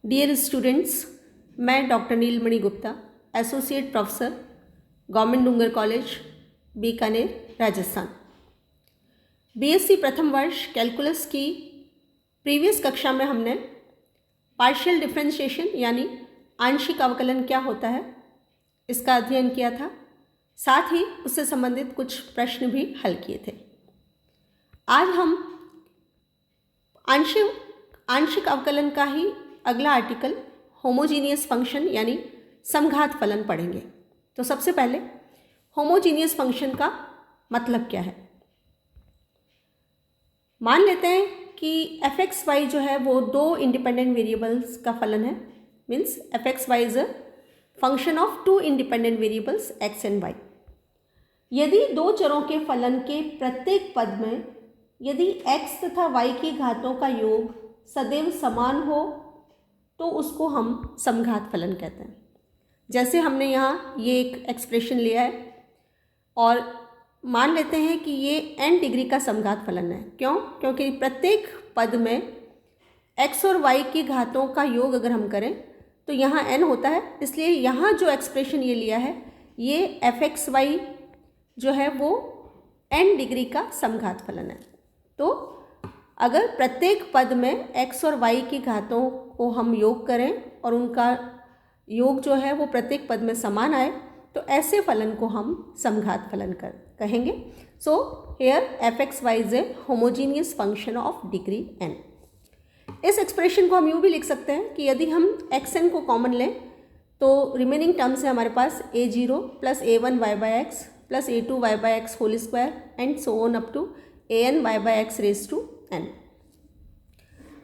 Dear students, मैं doctor Neelmani Gupta, associate professor, government Dungar college, Bikaner, Rajasthan. BSc प्रथम वर्ष कैलकुलस की प्रीवियस कक्षा में हमने पार्शियल डिफरेंशिएशन यानी आंशिक अवकलन क्या होता है इसका अध्ययन किया था। साथ ही उससे संबंधित कुछ प्रश्न भी हल किए थे। आज हम आंशिक अवकलन का ही अगला आर्टिकल होमोजीनियस फंक्शन यानी समघात फलन पढ़ेंगे। तो सबसे पहले होमोजीनियस फंक्शन का मतलब क्या है। मान लेते हैं कि f(x, y) जो है वो दो इंडिपेंडेंट वेरिएबल्स का फलन है। Means f(x, y) is a function of two independent variables x and y। यदि दो चरों के फलन के प्रत्येक पद में यदि x तथा y की घातों का योग सदैव समान हो तो उसको हम समघात फलन कहते हैं। जैसे हमने यहाँ ये एक एक्सप्रेशन लिया है और मान लेते हैं कि ये n डिग्री का समघात फलन है। क्यों? क्योंकि प्रत्येक पद में x और y की घातों का योग अगर हम करें तो यहाँ n होता है, इसलिए यहाँ जो एक्सप्रेशन ये लिया है ये f(x, y) जो है वो n डिग्री का समघात फलन है। तो अगर प्रत्येक पद में x और y की घातों को हम योग करें और उनका योग जो है वो प्रत्येक पद में समान आए तो ऐसे फलन को हम समघात फलन कहेंगे। So here f(x, y) is a homogeneous function of degree n। इस एक्सप्रेशन को हम यूँ भी लिख सकते हैं कि यदि हम xn को कॉमन लें तो रिमेनिंग टर्म्स है हमारे पास a0 plus a1 y/x plus a2 y/x whole square and so on up to an y/x raise to n।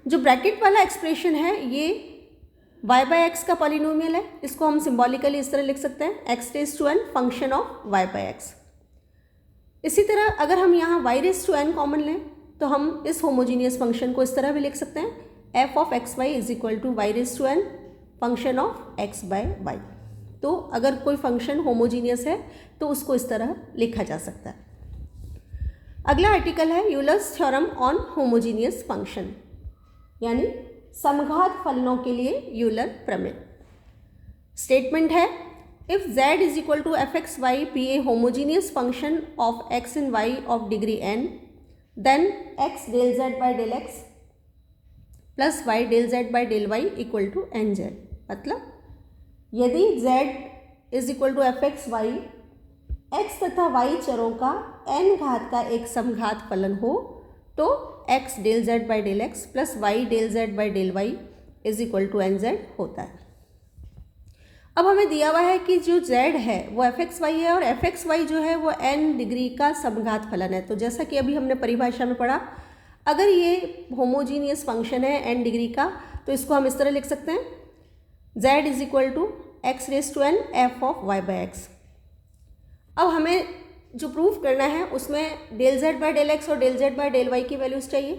जो ब्रैकेट वाला एक्सप्रेशन है ये y/x का पॉलिनोमियल है। इसको हम सिंबॉलिकली इस तरह लिख सकते हैं x raise to n function of y/x। इसी तरह अगर हम यहाँ y raise to n common लें तो हम इस होमोजीनियस फंक्शन को इस तरह भी लिख सकते हैं f(x, y) is equal to y raise to n function of x/y। तो अगर कोई फंक्शन होमोजीनियस है तो उसको इस तरह लिखा जा सकता है। अगला आर्टिकल है Euler's theorem on homogeneous function यानी समघात फलनों के लिए यूलर प्रमेय। स्टेटमेंट है if z is equal to f(x, y) be a homogeneous function of x and y of degree n then x del z by del x plus y del z by del y equal to nz। मतलब यदि z is equal to f(x, y) x तथा y चरों का n घात का एक समघात फलन हो तो x del z by del x plus y del z by del y is equal to nz होता है। अब हमें दिया हुआ है कि जो z है वो f(x, y) है और f(x, y) जो है वो n डिग्री का समघात फलन है। तो जैसा कि अभी हमने परिभाषा में पढ़ा, अगर ये होमोजीनियस फंक्शन है n डिग्री का तो इसको हम इस तरह लिख सकते हैं z is equal to x raise to n f of y/x। अब हमें जो प्रूफ करना है उसमें del z by del x और del z by del y की वैल्यूज़ चाहिए।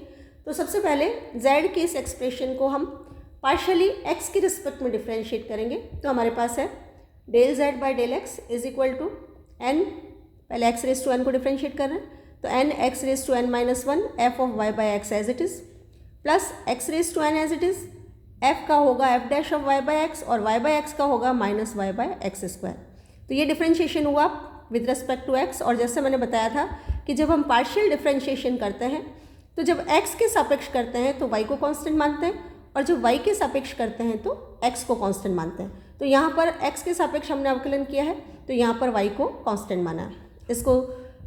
तो सबसे पहले z के इस एक्सप्रेशन को हम पार्शियली x के रिस्पेक्ट में डिफ्रेंशिएट करेंगे। तो हमारे पास है del z by del x is equal to n, पहले x रेज टू n को डिफ्रेंशिएट कर रहे हैं तो n x raise to n minus 1 f of y/x as it is plus x raise to n as it is f का होगा f dash of y/x और y/x का होगा माइनस y/x स्क्वायर। तो ये डिफ्रेंशिएशन हुआ विद रिस्पेक्ट टू x। और जैसे मैंने बताया था कि जब हम पार्शियल डिफ्रेंशिएशन करते हैं तो जब x के सापेक्ष करते हैं तो y को कांस्टेंट मानते हैं और जब y के सापेक्ष करते हैं तो x को कांस्टेंट मानते हैं। तो यहाँ पर x के सापेक्ष हमने अवकलन किया है तो यहाँ पर y को कांस्टेंट माना है। इसको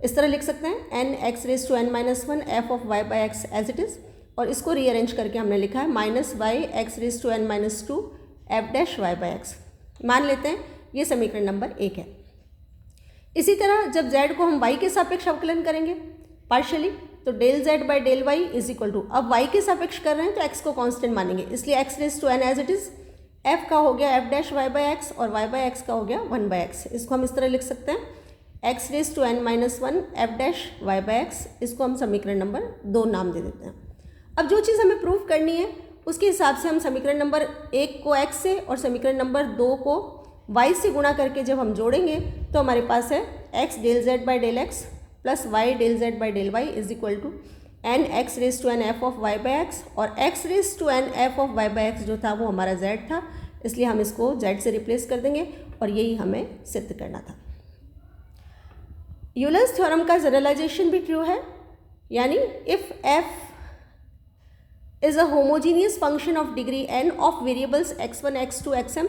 इस तरह लिख सकते हैं n x raise to n minus 1 f of y/x as it is और इसको रीअरेंज करके हमने लिखा है minus y x raise to n minus 2 f dash y/x। मान लेते हैं ये समीकरण नंबर 1 है। इसी तरह जब z को हम y के सापेक्ष अवकलन करेंगे पार्शियली तो del z by del y is equal to, अब y के सापेक्ष कर रहे हैं तो x को कांस्टेंट मानेंगे इसलिए x raise to n as it is f का हो गया f डैश y/x और y/x का हो गया 1/x। इसको हम इस तरह लिख सकते हैं x raise to n minus 1 f dash y/x। इसको हम समीकरण नंबर 2 नाम दे देते हैं। अब जो चीज़ हमें प्रूफ करनी है उसके हिसाब से हम समीकरण नंबर 1 को x से और समीकरण नंबर 2 को y से गुणा करके जब हम जोड़ेंगे तो हमारे पास है x del z by del x plus y del z by del y is equal to n x raise to n f of y by x, और x raise to n f of y by x जो था वो हमारा z था, इसलिए हम इसको z से रिप्लेस कर देंगे और यही हमें सिद्ध करना था। यूलर्स थ्योरम का जनरलाइजेशन भी ट्रू है, यानी if f is a homogeneous function of degree n of variables x1 x2 xm,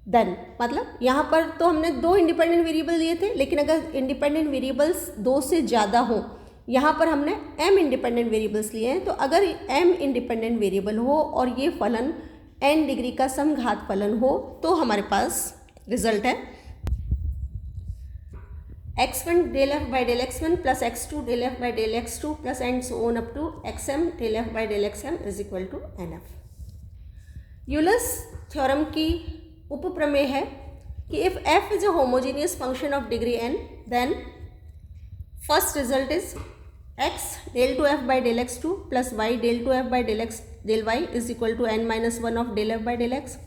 then मतलब यहाँ पर तो हमने दो इंडिपेंडेंट वेरिएबल लिए थे, लेकिन अगर इंडिपेंडेंट वेरिएबल्स दो से ज़्यादा हों, यहाँ पर हमने m इंडिपेंडेंट वेरिएबल्स लिए हैं, तो अगर m इंडिपेंडेंट वेरिएबल हो और ये फलन n डिग्री का समघात फलन हो तो हमारे पास रिजल्ट है x1 del f by del x1 plus x2 del f by del x2 plus and so on up to xm del f by del xm is equal to nf। Euler's theorem की उपप्रमेय है कि if f is a homogeneous function of degree n, then first result is x del 2f by del x2 plus y del 2f by del x del y is equal to n minus 1 of del f by del x.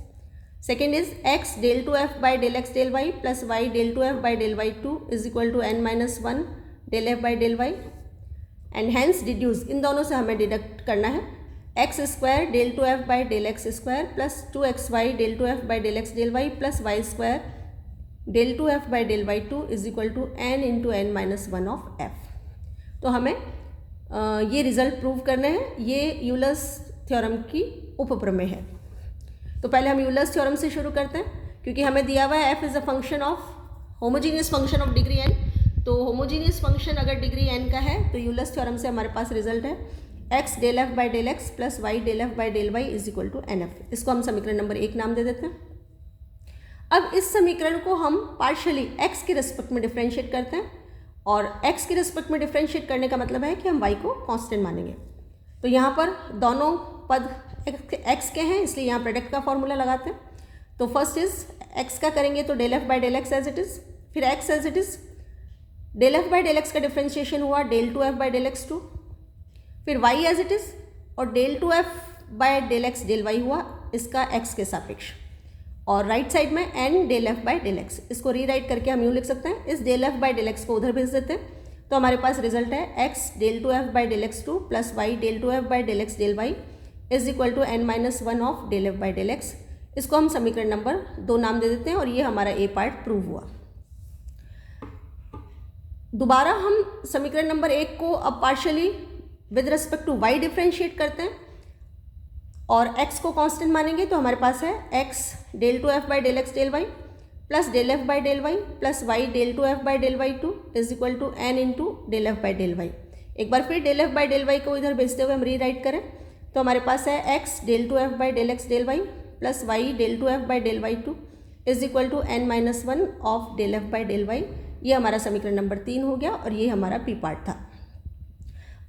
Second is x del 2f by del x del y plus y del 2f by del y2 is equal to n minus 1 del f by del y, and hence deduce, इन दोनों से हमें deduct करना है x square del 2f by del x square plus 2xy del 2f by del x del y plus y square del 2f by del y2 is equal to n into n minus 1 of f। तो हमें ये result prove करने हैं, ये Euler's theorem की उपप्रमेय है। तो पहले हम यूलर्स थ्योरम से शुरू करते हैं, क्योंकि हमें दिया हुआ है f is a function of homogeneous function of degree n, तो होमोजीनियस फंक्शन अगर डिग्री n का है तो यूलर्स थ्योरम से हमारे पास रिजल्ट है x del f by del x plus y del f by del y is equal to nf। इसको हम समीकरण नंबर 1 नाम दे देते हैं। अब इस समीकरण को हम पार्शियली x के रिस्पेक्ट में डिफ्रेंशिएट करते हैं, और x के रिस्पेक्ट में डिफ्रेंशिएट करने का मतलब है कि हम y को कांस्टेंट मानेंगे। तो यहाँ पर दोनों पद x के हैं, इसलिए यहाँ प्रोडक्ट का फॉर्मूला लगाते हैं। तो फर्स्ट इज x का करेंगे तो del f by del x as it is, फिर x as it is, del f by del x का डिफ्रेंशिएशन हुआ del 2f by del x2, फिर y एज इट इज़, और del 2f by del x del y हुआ इसका x के सापेक्ष, और राइट साइड में n del f by del x। इसको रीराइट करके हम यूँ लिख सकते हैं, इस del f by del x को उधर भेज देते हैं, तो हमारे पास रिजल्ट है x del 2f by del x2 plus y del 2f by del x del y is equal to n minus 1 of del f by del x। इसको हम समीकरण नंबर 2 नाम दे देते हैं, और ये हमारा ए पार्ट प्रूव हुआ। दोबारा हम समीकरण नंबर 1 को अब partially with respect to y differentiate करते हैं और x को कांस्टेंट मानेंगे, तो हमारे पास है x del 2f by del x del y plus del f by del y plus y del 2f by del y2 is equal to n into del f by del y। एक बार फिर del f by del y को इधर भेजते हुए हम rewrite करें, तो हमारे पास है x del 2f by del x del y plus y del 2f by del y2 is equal to n minus 1 of del f by del y। ये हमारा समीकरण नंबर 3 हो गया, और ये हमारा p पार्ट था।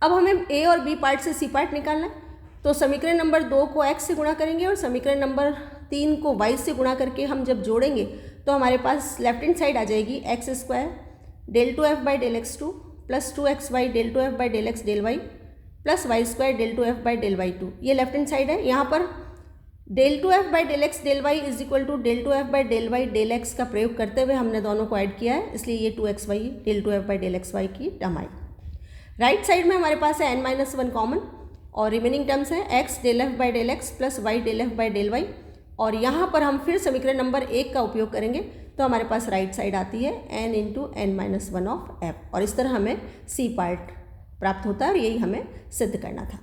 अब हमें a और b पार्ट से c पार्ट निकालना है, तो समीकरण नंबर 2 को x से गुणा करेंगे और समीकरण नंबर 3 को y से गुणा करके हम जब जोड़ेंगे तो हमारे पास लेफ्ट हैंड साइड आ जाएगी x square del 2f by del x2 plus 2xy del 2f by del x del y plus y square del 2f by del y2। ये लेफ्ट हैंड साइड है। यहाँ पर del 2f by del x del y is equal to del 2f by del y del x का प्रयोग करते हुए हमने दोनों को ऐड किया है, इसलिए ये 2xy del 2f by del xy की टर्म आई। राइट साइड में हमारे पास है n माइनस 1 कॉमन, और रिमेनिंग टर्म्स है x del f by del x plus y del f by del y, और यहाँ पर हम फिर समीकरण नंबर 1 का उपयोग करेंगे, तो हमारे पास राइट साइड आती है n into n minus 1 of f, और इस तरह हमें c पार्ट प्राप्त होता है, और यही हमें सिद्ध करना था।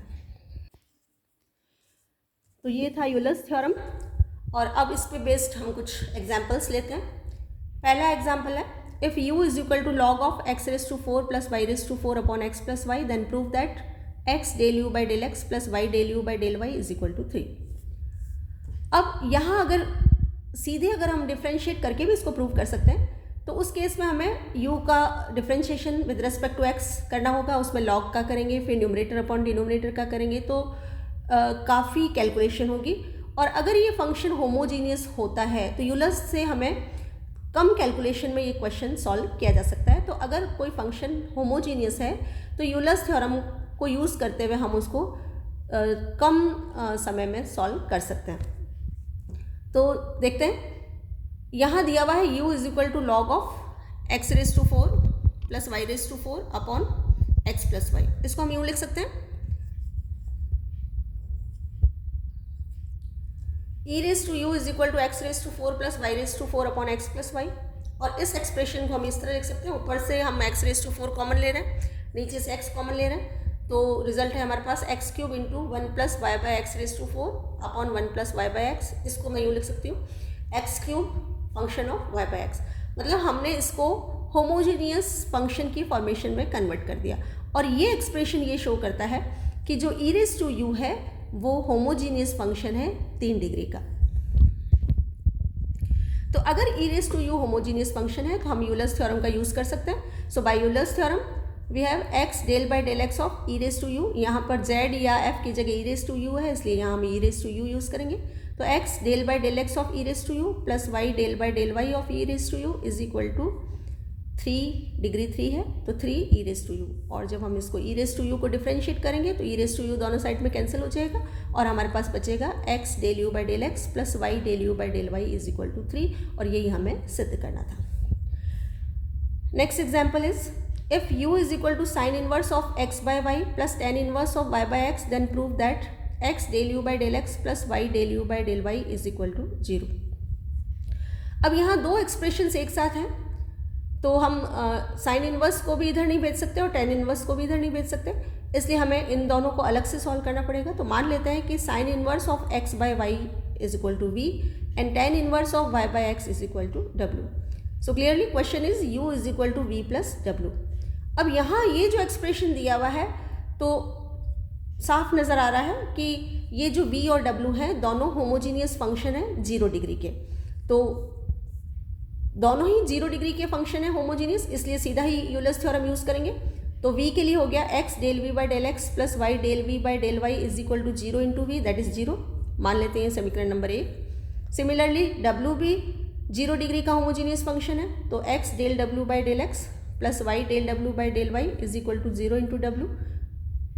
तो ये था यूलर्स थ्योरम, और अब इस पे बेस्ड हम कुछ एग्जांपल्स लेते हैं। पहला एग्जांपल है if u is equal to log of x raise to 4 plus y raise to 4 upon x plus y, then prove that x del u by del x plus y del u by del y is equal to 3। अब यहाँ अगर सीधे अगर हम differentiate करके भी इसको prove कर सकते हैं, तो उस केस में हमें u का differentiation with respect to x करना होगा, उसमें log का करेंगे, फिर न्यूमरेटर अपॉन डिनोमिनेटर का करेंगे, तो काफ़ी कैलकुलेशन होगी। और अगर ये फंक्शन होमोजीनियस होता है तो यूलर्स से हमें कम कैलकुलेशन में ये क्वेश्चन सॉल्व किया जा सकता है। तो अगर कोई फंक्शन होमोजीनियस है तो यूलर्स थ्योरम को यूज़ करते हुए हम उसको कम समय में सॉल्व कर सकते हैं। तो देखते हैं, यहाँ दिया हुआ है u is equal to log of x raise to 4 plus y raise to 4 upon x plus y. इसको हम यूँ लिख सकते हैं e raise to u is equal to x raise to 4 plus y raise to 4 upon x plus y. और इस expression को हम इस तरह लिख सकते हैं, ऊपर से हम एक्स रेस टू 4 कॉमन ले रहे हैं, नीचे से एक्स कॉमन ले रहे हैं, तो रिजल्ट है हमारे पास x cube into 1 plus y by x raise to 4 upon 1 plus y by x. इसको मैं यूँ लिख सकती हूँ x cube function of y by x. मतलब हमने इसको होमोजीनियस फंक्शन की फॉर्मेशन में कन्वर्ट कर दिया। और ये एक्सप्रेशन ये शो करता है कि जो ई रेस टू यू है वो होमोजीनियस फंक्शन है 3 डिग्री का। तो अगर e raise to u homogeneous function है तो हम यूलर्स थ्योरम का यूज़ कर सकते हैं। So by Euler's theorem we have x del by del x of e raise to u. यहाँ पर जेड या एफ की जगह ई रेस टू यू है, इसलिए यहाँ हम e raise to u use करेंगे। तो x del by del x of e raise to u plus y del by del y of e raise to u is equal to 3 degree 3 है तो 3 ई raise to you. और जब हम इसको e raise to u को differentiate करेंगे तो e raise to u दोनों साइड में कैंसिल हो जाएगा और हमारे पास बचेगा x del u by del x plus y del u by del y is equal to 3। और यही हमें सिद्ध करना था। Next example is if u is equal to sine inverse of x by y plus tan inverse of y by x then prove that x del u by del x plus y del u by del y is equal to 0। अब यहाँ दो expressions एक साथ हैं तो हम sine inverse को भी इधर नहीं भेज सकते और टेन इनवर्स को भी इधर नहीं भेज सकते, इसलिए हमें इन दोनों को अलग से सॉल्व करना पड़ेगा। तो मान लेते हैं कि sine inverse of x by y is equal to v and tan inverse of y by x is equal to w। So clearly question is u is equal to v plus w। अब यहाँ ये जो expression दिया हुआ है तो साफ नज़र आ रहा है कि ये जो v और w है दोनों होमोजीनियस फंक्शन है 0 डिग्री के। तो दोनों ही 0 डिग्री के फंक्शन है होमोजीनियस, इसलिए सीधा ही यूलर्स थ्योरम यूज़ करेंगे। तो v के लिए हो गया x del v by del x plus y del v by del y is equal to 0 into v that is 0। मान लेते हैं समीकरण नंबर 1। सिमिलरली w भी 0 डिग्री का होमोजीनियस फंक्शन है तो x del w by del x plus y del w by del y is equal to 0 into w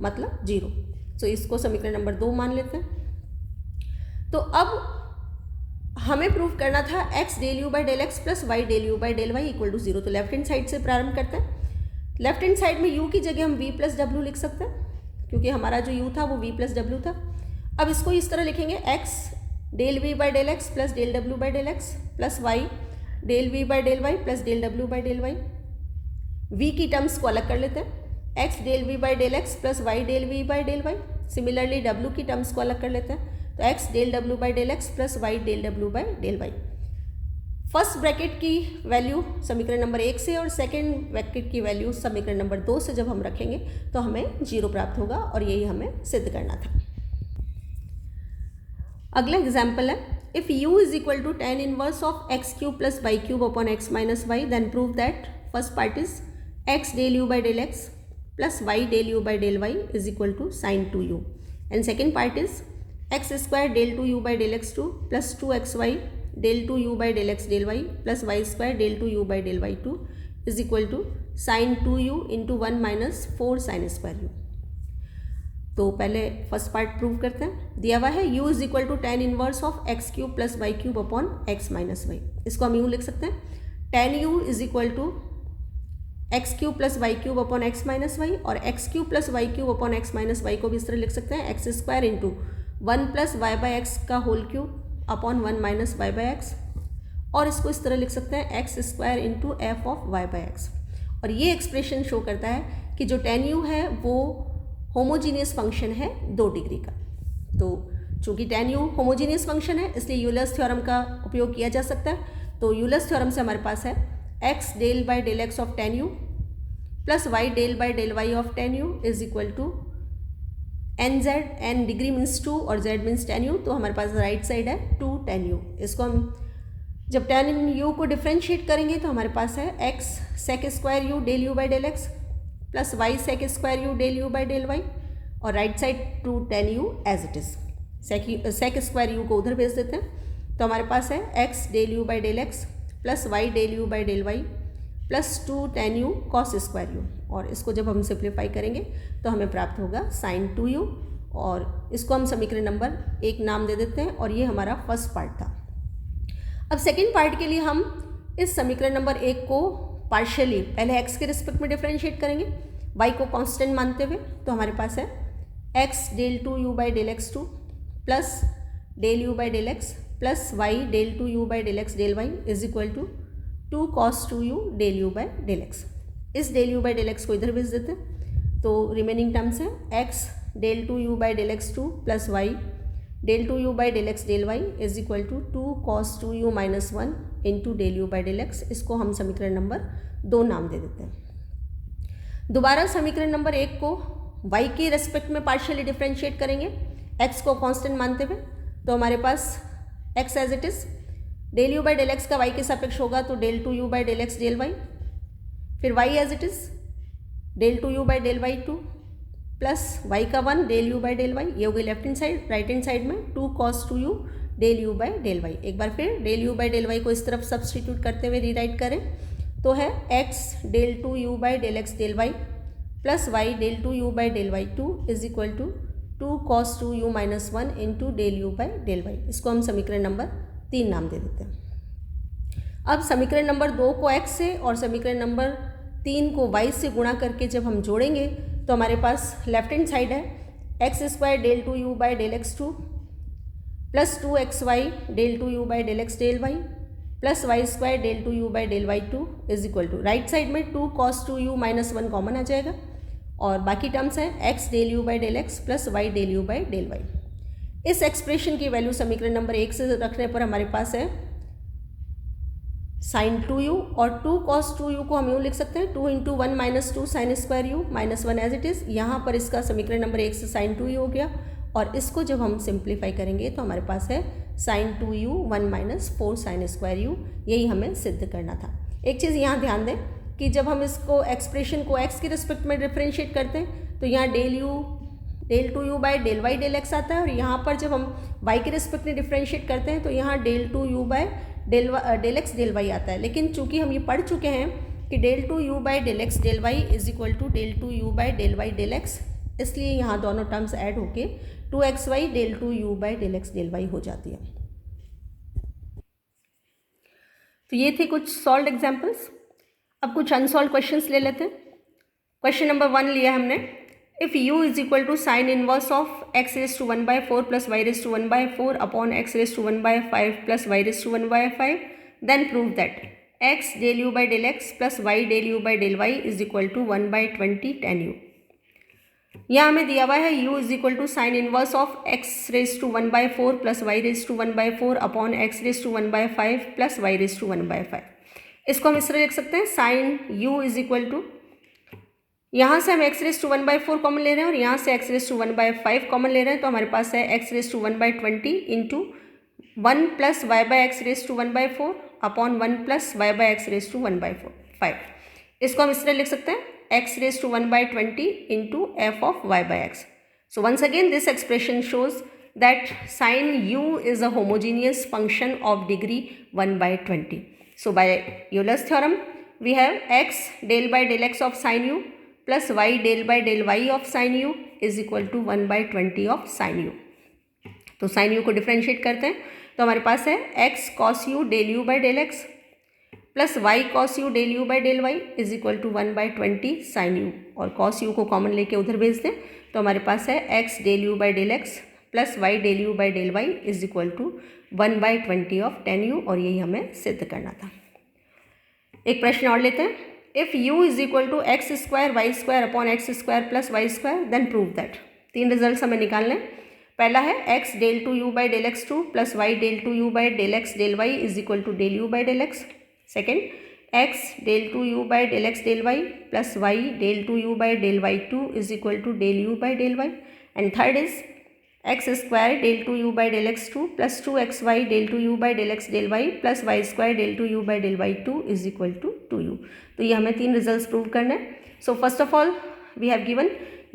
मतलब 0। सो इसको समीकरण नंबर 2 मान लेते हैं। तो अब हमें प्रूव करना था x del u by del x plus y del u by del y equal to 0। तो लेफ्ट हैंड साइड से प्रारंभ करते हैं। लेफ्ट हैंड साइड में u की जगह हम v प्लस डब्ल्यू लिख सकते हैं क्योंकि हमारा जो u था वो v प्लस डब्ल्यू था। अब इसको इस तरह लिखेंगे x del v by del x plus del w by del x plus y del v by del y plus del w by del y. v की टर्म्स को अलग कर लेते हैं, x del v by del x plus y del v by del y. Similarly w की terms को अलग कर लेते हैं तो x del w by del x plus y del w by del y. First bracket की value समीकरण number 1 से और सेकेंड ब्रैकेट की वैल्यू समीकरण नंबर 2 से जब हम रखेंगे तो हमें 0 प्राप्त होगा और यही हमें सिद्ध करना था। अगला एग्जाम्पल है if u is equal to tan inverse of x cube plus y cube upon x minus y then prove that first part is x del u by del x plus y del u by del y is equal to sine 2u and second part is x square del 2u by del x 2 plus 2xy del 2u by del x del y plus y square del 2u by del y 2 is equal to sine 2u into 1 minus 4 sine square u। तो पहले first part prove करते हैं। दिया हुआ है u is equal to tan inverse of x cube plus y cube upon x minus y. इसको हम यूँ लिख सकते हैं tan u is equal to x cube plus y cube upon x minus y और x cube plus y cube upon x minus y को भी इस तरह लिख सकते हैं x square into 1 plus y by x का whole cube upon 1 minus Y by x. और इसको इस तरह लिख सकते हैं x square into f of y by x. और ये एक्सप्रेशन शो करता है कि जो टेन यू है वो होमोजीनियस फंक्शन है 2 डिग्री का। तो चूँकि टेन यू होमोजीनियस फंक्शन है इसलिए यूलर्स थ्योरम का उपयोग किया जा सकता है। तो यूलर्स थ्योरम से हमारे पास है x del by del x of tan u plus y del by del y of tan u is equal to n z. N degree means 2 और जेड मीन्स टेन यू, तो हमारे पास right side है 2 tan you. इसको हम जब ten you को differentiate करेंगे तो हमारे पास है x sec square u del u by del x plus y sec square u del u by del y और right side 2 tan u as it is. Sec square u को उधर भेज देते हैं तो हमारे पास है x del u by del x plus y del u by del y plus 2 tan u cos square u. और इसको जब हम सिंप्लीफाई करेंगे तो हमें प्राप्त होगा साइन 2u और इसको हम समीकरण नंबर 1 नाम दे देते हैं और ये हमारा फर्स्ट पार्ट था। अब सेकेंड पार्ट के लिए हम इस समीकरण नंबर 1 को पार्शियली पहले x के रिस्पेक्ट में डिफ्रेंशिएट करेंगे y को कांस्टेंट मानते हुए, तो हमारे पास है x del 2u by del x2 plus del u by del x plus y del 2u by del x del y is equal to 2 cos 2u del u by del x। इस del u by del x को इधर भेज देते हैं, तो remaining terms है x del 2u by del x2 plus y del 2u by del x del y is equal to 2 cos 2u minus 1 into del u by del x। इसको हम समीकरण नंबर 2 नाम दे देते हैं। दोबारा समीकरण नंबर 1 को y के रेस्पेक्ट में पार्शियली डिफ्रेंशिएट करेंगे, x को कांस्टेंट मानते हुए, तो हमारे पास x as it is del u by del x का y के सापेक्ष होगा तो del 2u by del x del y, फिर y as it is del 2u by del y 2 plus y का 1 del u by del y, ये हो गई left hand side. Right hand side में 2 cos 2u del u by del y। एक बार फिर del u by del y को इस तरफ सब्सटीट्यूट करते हुए रीराइट करें तो है x del 2u by del x del y plus y del 2u by del y 2 is equal to 2 cos 2u minus 1 into del u by del y। इसको हम समीकरण नंबर 3 नाम दे देते हैं। अब समीकरण नंबर 2 को x से और समीकरण नंबर 3 को y से गुणा करके जब हम जोड़ेंगे तो हमारे पास लेफ्ट हैंड साइड है x square del 2u by del x2 plus 2xy del 2u by del x del y plus y square del 2u by del y2 is equal to, right side में 2 cos 2u minus 1 common आ जाएगा और बाकी terms है x del u by del x plus y del u by del y। इस expression की value समीकरण number 1 से रखने पर हमारे पास है sin 2u और 2 cos 2u को हम यूँ लिख सकते हैं 2 into 1 minus 2 sine square u minus 1 as it is. यहाँ पर इसका समीकरण नंबर 1 से sin 2u हो गया और इसको जब हम सिंप्लीफाई करेंगे तो हमारे पास है sin 2u 1 minus 4 sine square u। यही हमें सिद्ध करना था। एक चीज़ यहाँ ध्यान दें कि जब हम इसको एक्सप्रेशन को x के रिस्पेक्ट में डिफ्रेंशिएट करते हैं तो यहाँ del 2u by del y del x आता है और यहाँ पर जब हम y के रिस्पेक्ट में डिफ्रेंशिएट करते हैं तो यहाँ del 2u by del x del y आता है। लेकिन चूंकि हम ये पढ़ चुके हैं कि del 2u by del x del y is equal to del 2u by del y del x, इसलिए यहाँ दोनों टर्म्स ऐड होके 2xy del 2u by del x del y हो जाती है। तो ये थे कुछ सॉल्व्ड एग्जाम्पल्स। अब कुछ अनसॉल्व क्वेश्चंस ले लेते हैं। क्वेश्चन नंबर 1 लिया हमने, if u is equal to sine inverse of x raise to 1/4 plus y raise to 1/4 upon x raise to 1/5 plus y raise to 1/5 then prove that x del u by del x plus y del u by del y is equal to 1/20 tan u। यहाँ हमें दिया हुआ है u is equal to sine inverse of x raise to 1/4 plus y raise to 1/4 upon x raise to 1/5 plus y raise to 1/5। इसको हम इस तरह लिख सकते हैं sine u is equal to, यहाँ से हम x रेज टू 1/4 कॉमन ले रहे हैं और यहाँ से x रेज टू 1/5 कॉमन ले रहे हैं, तो हमारे पास है x raise to 1/20 into 1 plus y by x raise to 1/4 upon 1 plus y by x raise to 1/5। इसको हम इस तरह लिख सकते हैं x raised to 1/20 into f of y by x. So once again this expression shows that sin u is a homogeneous function of degree 1/20. So by Euler's theorem we have x del by del x of sin u plus y del by del y of sin u is equal to 1/20 of sin u. तो sin u को differentiate करते हैं तो हमारे पास है x cos u del u by del x plus y cos u del u by del y is equal to 1/20 sin u, और cos u को कॉमन लेके उधर भेज दें तो हमारे पास है x del u by del x plus y del u by del y is equal to 1/20 of tan u, और यही हमें सिद्ध करना था। एक प्रश्न और लेते हैं, if u is equal to x square y square upon x square plus y square then prove that. 3 result हमें निकालने हैं। पहला है x del 2u by del x2 plus y del 2u by del x del y is equal to del u by del x। Second, x del 2u by del x del y plus y del 2u by del y2 is equal to del u by del y. And third is x square del 2u by del x2 plus 2xy del 2u by del x del y plus y square del 2u by del y2 is equal to 2u. तो ये हमें 3 results prove करना है। So first of all we have given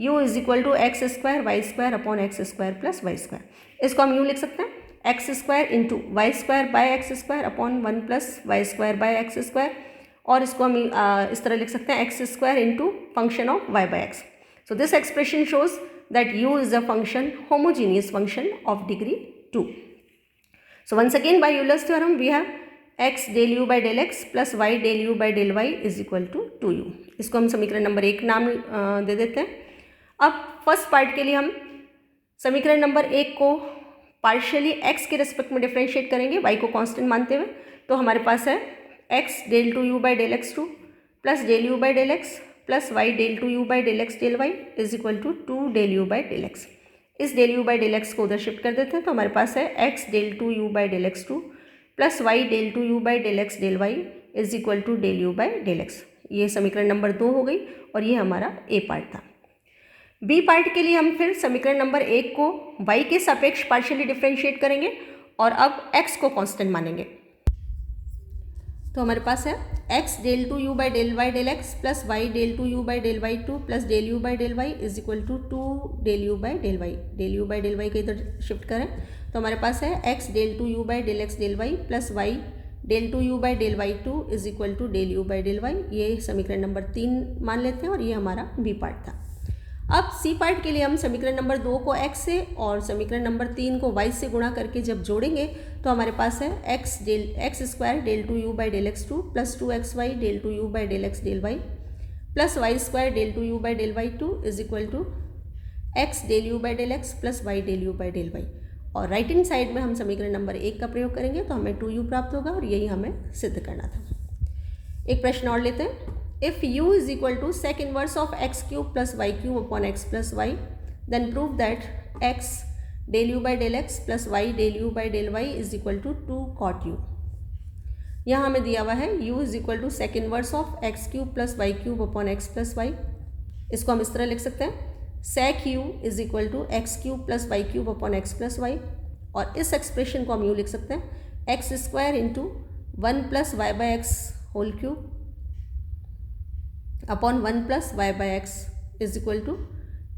u is equal to x square y square upon x square plus y square. इसको हम यूँ लिख सकते हैं x square into y square by x square upon 1 plus y square by x square, और इसको हम इस तरह लिख सकते हैं x square into function of y by x. So this expression shows that u is a function homogeneous function of degree 2. So once again by Euler's theorem we have x del u by del x plus y del u by del y is equal to 2u। इसको हम समीकरण number 1 नाम दे देते हैं। अब first part के लिए हम समीकरण नंबर 1 को पार्शियली x के रेस्पेक्ट में डिफ्रेंशिएट करेंगे y को कांस्टेंट मानते हुए। तो हमारे पास है x del two u by del x two plus del u by del x plus y del two u by del x del y is equal to 2 del u by del x. इस del u by del x को उधर shift कर देते हैं। तो हमारे पास है x del two u by del x two plus y del two u by del x del y is equal to del u by del x. ये समीकरण नंबर 2 हो गई और ये हमारा ए पार्ट था। बी पार्ट के लिए हम फिर समीकरण नंबर 1 को y के सापेक्ष पार्शियली डिफ्रेंशिएट करेंगे और अब x को कांस्टेंट मानेंगे। तो हमारे पास है x del two u by del y del x plus y del two u by del y two plus del u by del y is equal to 2 del u by del y. Del u by del y को इधर shift करें तो हमारे पास है x del two u by del x del y plus y del two u by del y two is equal to del u by del y. ये समीकरण number 3 मान लेते हैं और ये हमारा बी पार्ट था। अब सी पार्ट के लिए हम समीकरण नंबर 2 को x से और समीकरण नंबर 3 को y से गुणा करके जब जोड़ेंगे तो हमारे पास है x square del two u by del x two plus 2xy del two u by del x del y plus y square del two u by del y two is equal to x del u by del x plus y del u by del y. और right hand side में हम समीकरण number 1 का प्रयोग करेंगे तो हमें 2u प्राप्त होगा और यही हमें सिद्ध करना था। एक प्रश्न और लेते हैं। If u is equal to sec inverse of x cube plus y cube upon x plus y, then prove that x del u by del x plus y del u by del y is equal to 2 cot u। यहाँ हमें दिया हुआ है u is equal to sec inverse of x cube plus y cube upon x plus y। इसको हम इस तरह लिख सकते हैं sec u is equal to x cube plus y cube upon x plus y। और इस एक्सप्रेशन को हम यूँ लिख सकते हैं x square into 1 plus y by x whole cube upon 1 plus y by x is equal to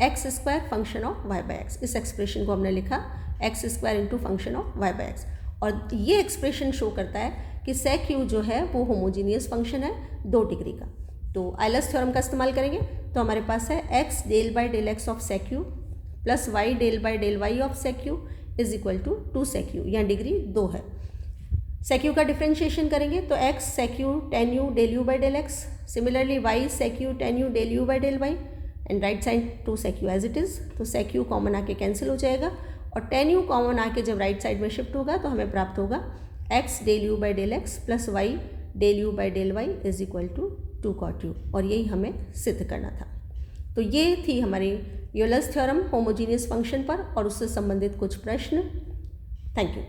x square function of y by x. इस expression को हमने लिखा x square into function of y by x. और ये expression show करता है कि सेक you जो है वो होमोजीनियस फंक्शन है 2 डिग्री का। तो आइलर्स थ्योरम का इस्तेमाल करेंगे तो हमारे पास है x del by del x of sec u plus y del by del y of sec u is equal to 2 sec u. यहाँ डिग्री 2 है। सेक यू का डिफ्रेंशिएशन करेंगे तो x sec u tan u del u by del x, similarly y sec u tan u del u by del y and right side 2 sec u as it is. तो sec you common आके cancel हो जाएगा और ten you common आके जब right side में shift होगा तो हमें प्राप्त होगा x del u by del x plus y del u by del y is equal to 2 cot u। और यही हमें सिद्ध करना था। तो ये थी हमारी यूलर्स थ्योरम होमोजीनियस फंक्शन पर और उससे संबंधित कुछ प्रश्न। Thank you.